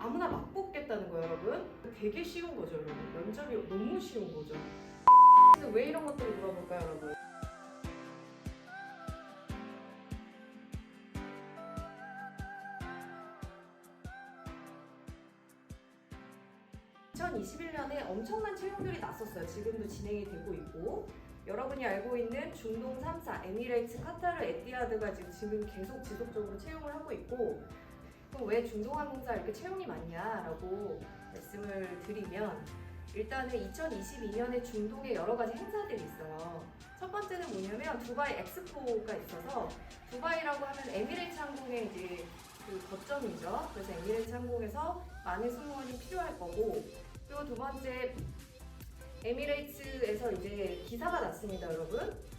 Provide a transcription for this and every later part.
아무나 막 뽑겠다는 거예요, 여러분. 되게 쉬운 거죠, 여러분. 면접이 너무 쉬운 거죠. 그래서 왜 이런 것들을 물어볼까요, 여러분? (2021년에) 엄청난 채용들이 났었어요. 지금도 진행이 되고 있고, 여러분이 알고 있는 중동 3사 에미레이츠, 카타르, 에티하드가 지금 계속 지속적으로 채용을 하고 있고, 그럼 왜 중동항공사 이렇게 채용이 많냐라고 말씀을 드리면, 일단은 2022년에 중동에 여러 가지 행사들이 있어요. 첫 번째는 뭐냐면 두바이 엑스포가 있어서, 두바이라고 하면 에미레이츠 항공의 이제 그 거점이죠. 그래서 에미레이츠 항공에서 많은 승무원이 필요할 거고, 그리고 두 번째, 에미레이츠에서 이제 기사가 났습니다, 여러분.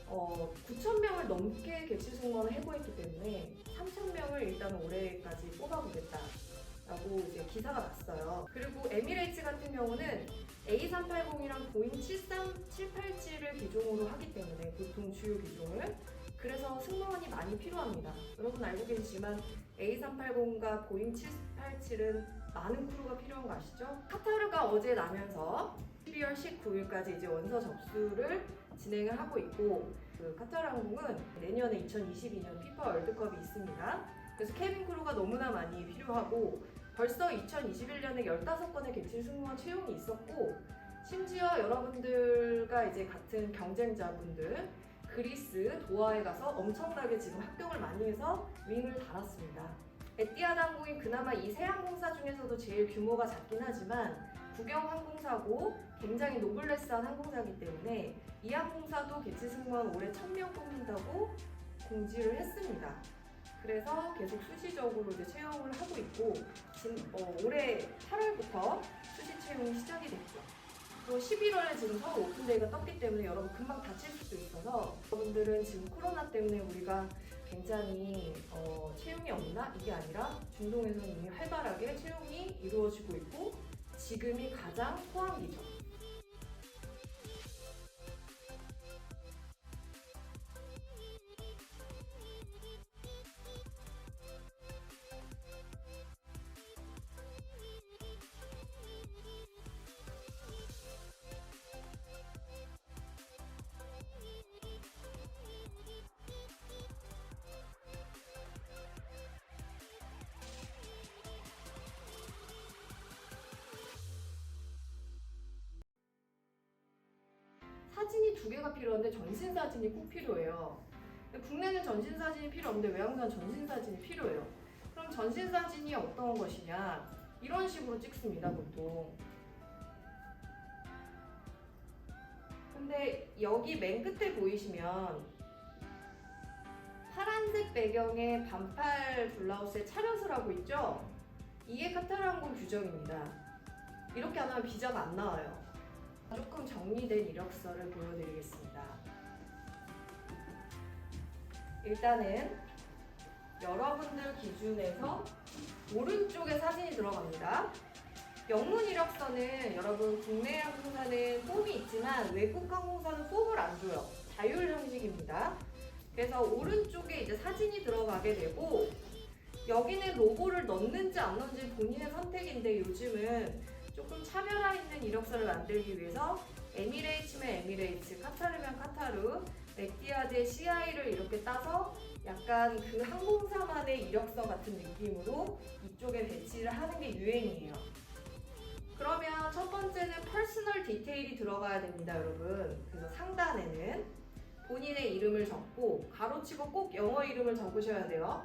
9,000명을 넘게 객실 승무원을 해고했기 때문에 3,000명을 일단 올해까지 뽑아보겠다라고 이제 기사가 났어요. 그리고 에미레이츠 같은 경우는 A380이랑 보잉 787을 기종으로 하기 때문에, 보통 주요 기종을, 그래서 승무원이 많이 필요합니다. 여러분 알고 계시지만 A380과 보잉 787은 많은 크루가 필요한 거 아시죠? 카타르가 어제 나면서 12월 19일까지 이제 원서 접수를 진행을 하고 있고, 그 카타르 항공은 내년에 2022년 피파 월드컵이 있습니다. 그래서 케빈 크루가 너무나 많이 필요하고, 벌써 2021년에 15건의 객실 승무원 채용이 있었고, 심지어 여러분들과 이제 같은 경쟁자분들, 그리스, 도하에 가서 엄청나게 지금 합격을 많이 해서 윙을 달았습니다. 에티하드 항공이 그나마 이 세 항공사 중에서도 제일 규모가 작긴 하지만 국영 항공사고 굉장히 노블레스한 항공사이기 때문에 이 항공사도 객실 승무원 올해 1,000명 뽑는다고 공지를 했습니다. 그래서 계속 수시적으로 이제 채용을 하고 있고, 올해 8월부터 수시 채용이 시작이 됐죠. 또 11월에 지금 서울 오픈데이가 떴기 때문에 여러분 금방 다칠 수도 있어서, 여러분들은 지금 코로나 때문에 우리가 굉장히 채용이 없나? 이게 아니라 중동에서는 이미 활발하게 채용이 이루어지고 있고, 지금이 가장 호황기죠. 사진이 2개가 필요한데 전신 사진이 꼭 필요해요. 근데 국내는 전신 사진이 필요 없는데 외항사는 전신 사진이 필요해요. 그럼 전신 사진이 어떤 것이냐? 이런 식으로 찍습니다, 보통. 근데 여기 맨 끝에 보이시면 파란색 배경에 반팔 블라우스에 차렷을 하고 있죠? 이게 카타르 항공 규정입니다. 이렇게 안 하면 비자가 안 나와요. 조금 정리된 이력서를 보여드리겠습니다. 일단은 여러분들 기준에서 오른쪽에 사진이 들어갑니다. 영문 이력서는 여러분 국내 항공사는 폼이 있지만 외국 항공사는 폼을 안 줘요. 자율 형식입니다. 그래서 오른쪽에 이제 사진이 들어가게 되고, 여기는 로고를 넣는지 안 넣는지 본인의 선택인데, 요즘은 조금 차별화 있는 이력서를 만들기 위해서 에미레이츠면 에미레이츠, 카타르면 카타르, 에티하드의 CI를 이렇게 따서 약간 그 항공사만의 이력서 같은 느낌으로 이쪽에 배치를 하는 게 유행이에요. 그러면 첫 번째는 퍼스널 디테일이 들어가야 됩니다, 여러분. 그래서 상단에는 본인의 이름을 적고, 가로치고 꼭 영어 이름을 적으셔야 돼요.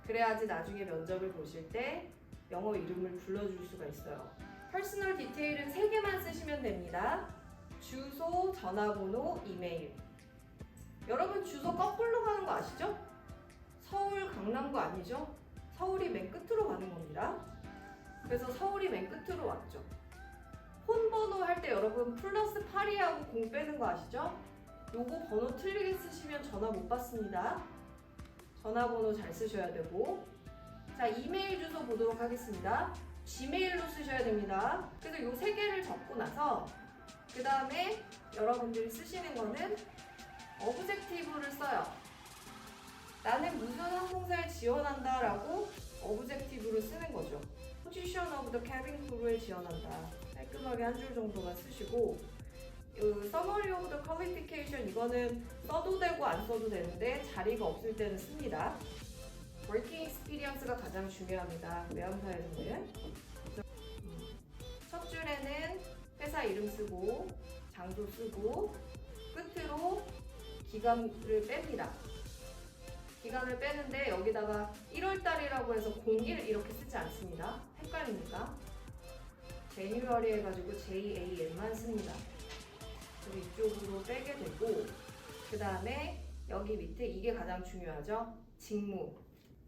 그래야지 나중에 면접을 보실 때 영어 이름을 불러줄 수가 있어요. 퍼스널 디테일은 3개만 쓰시면 됩니다. 주소, 전화번호, 이메일. 여러분 주소 거꾸로 가는 거 아시죠? 서울, 강남구 아니죠? 서울이 맨 끝으로 가는 겁니다. 그래서 서울이 맨 끝으로 왔죠. 폰 번호 할 때 여러분 플러스 82하고 0 빼는 거 아시죠? 요거 번호 틀리게 쓰시면 전화 못 받습니다. 전화번호 잘 쓰셔야 되고, 자, 이메일 주소 보도록 하겠습니다. 지메일로 쓰셔야 됩니다. 그래서 요 3개를 적고 나서 그 다음에 여러분들이 쓰시는 거는 어브젝티브를 써요. 나는 무슨 항공사에 지원한다 라고 어브젝티브를 쓰는 거죠. Position of the cabin crew에 지원한다. 깔끔하게 한 줄 정도만 쓰시고 Summary of the qualification 이거는 써도 되고 안 써도 되는데 자리가 없을 때는 씁니다. Working experience가 가장 중요합니다. 외항사에서는 첫 줄에는 회사 이름 쓰고 장소 쓰고 끝으로 기간을 뺍니다. 기간을 빼는데 여기다가 1월달이라고 해서 01 이렇게 쓰지 않습니다. 헷갈립니까? January 해가지고 JAN만 씁니다. 그리고 이쪽으로 빼게 되고 그 다음에 여기 밑에 이게 가장 중요하죠. 직무.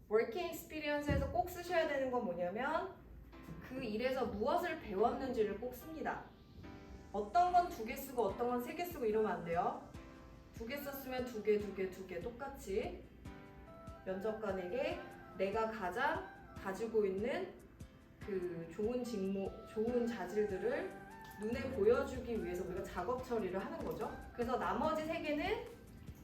Working Experience에서 꼭 쓰셔야 되는 건 뭐냐면 그 일에서 무엇을 배웠는지를 꼭 씁니다. 어떤 건 2개 쓰고 어떤 건 3개 쓰고 이러면 안 돼요. 2개 썼으면 2개 똑같이 면접관에게 내가 가장 가지고 있는 그 좋은 직무, 좋은 자질들을 눈에 보여주기 위해서 우리가 작업 처리를 하는 거죠. 그래서 나머지 3개는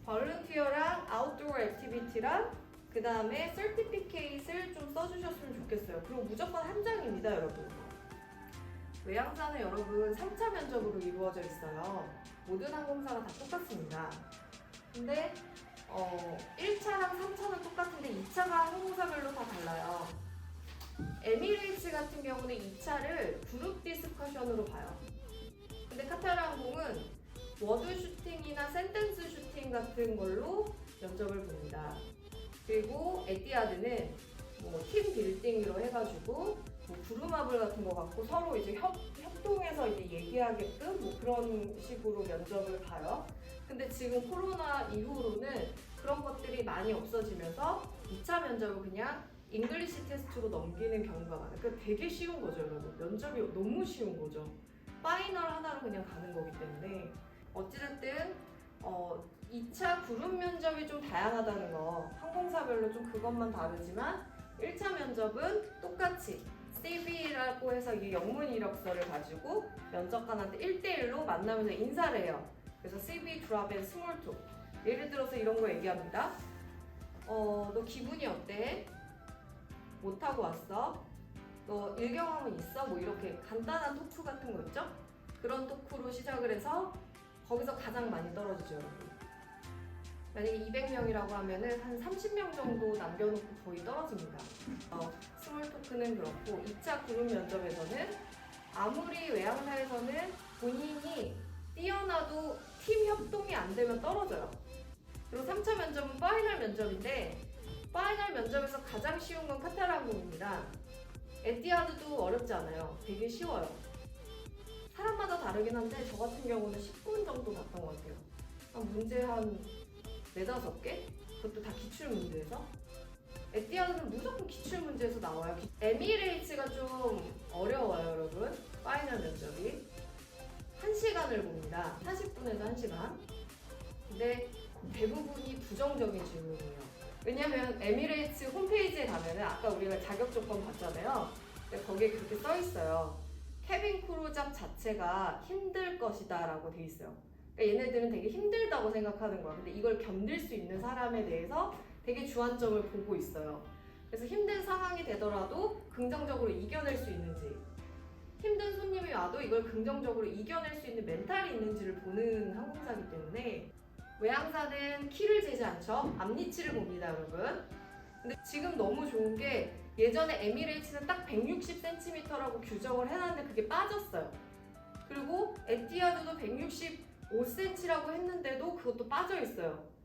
volunteer랑 outdoor activity랑 그 다음에 certificate을 좀 써주셨으면 좋겠어요. 그리고 무조건 한 장입니다, 여러분. 외항사는 여러분 3차 면접으로 이루어져 있어요. 모든 항공사가 다 똑같습니다. 근데 1차랑 3차는 똑같은데 2차가 항공사별로 다 달라요. 에미레이츠 같은 경우는 2차를 그룹 디스커션으로 봐요. 근데 카타르 항공은 워드 슈팅이나 센텐스 슈팅 같은 걸로 면접을 봅니다. 그리고 에티하드는 팀 빌딩으로 해가지고 구루마블 같은 거 갖고 서로 이제 협동해서 이제 얘기하게끔 그런 식으로 면접을 봐요. 근데 지금 코로나 이후로는 그런 것들이 많이 없어지면서 2차 면접을 그냥 잉글리시 테스트로 넘기는 경우가 많아요. 그러니까 되게 쉬운 거죠, 여러분. 면접이 너무 쉬운 거죠. 파이널 하나로 그냥 가는 거기 때문에 어찌됐든 2차 그룹 면접이 좀 다양하다는 거 항공사별로 좀 그것만 다르지만 1차 면접은 똑같이 CV라고 해서 이 영문 이력서를 가지고 면접관한테 1대1로 만나면서 인사를 해요. 그래서 CV 드랍 앤 스몰 톡. 예를 들어서 이런 거 얘기합니다. 너 기분이 어때? 못하고 왔어? 너 일 경험은 있어? 뭐 이렇게 간단한 토크 같은 거 있죠? 그런 토크로 시작을 해서 거기서 가장 많이 떨어지죠, 여러분. 만약에 200명이라고 하면은 한 30명 정도 남겨놓고 거의 떨어집니다. 스몰 토크는 그렇고 2차 그룹 면접에서는 아무리 외항사에서는 본인이 뛰어나도 팀 협동이 안 되면 떨어져요. 그리고 3차 면접은 파이널 면접인데 파이널 면접에서 가장 쉬운 건 카타르 항공입니다. 에티하드도 어렵지 않아요. 되게 쉬워요. 사람마다 다르긴 한데 저 같은 경우는 10분 정도 봤던 것 같아요. 문제 한 4-5개? 그것도 다 기출문제에서? 에티하드는 무조건 기출문제에서 나와요. 에미레이츠가 좀 어려워요, 여러분. 파이널 면접이 1시간을 봅니다. 40분에서 1시간. 근데 대부분이 부정적인 질문이에요. 왜냐면 에미레이츠 홈페이지에 가면은 아까 우리가 자격 조건 봤잖아요. 근데 거기에 그렇게 써 있어요. 캐빈 크루잡 자체가 힘들 것이다 라고 돼 있어요. 그러니까 얘네들은 되게 힘들다고 생각하는 거야. 근데 이걸 견딜 수 있는 사람에 대해서 되게 주안점을 보고 있어요. 그래서 힘든 상황이 되더라도 긍정적으로 이겨낼 수 있는지, 힘든 손님이 와도 이걸 긍정적으로 이겨낼 수 있는 멘탈이 있는지를 보는 항공사이기 때문에 외항사는 키를 재지 않죠. 앞니치를 봅니다, 여러분. 근데 지금 너무 좋은 게 예전에 에미레이츠는 딱 160cm라고 규정을 해놨는데 그게 빠졌어요. 그리고 에티하드도 165cm라고 했는데도 그것도 빠져 있어요.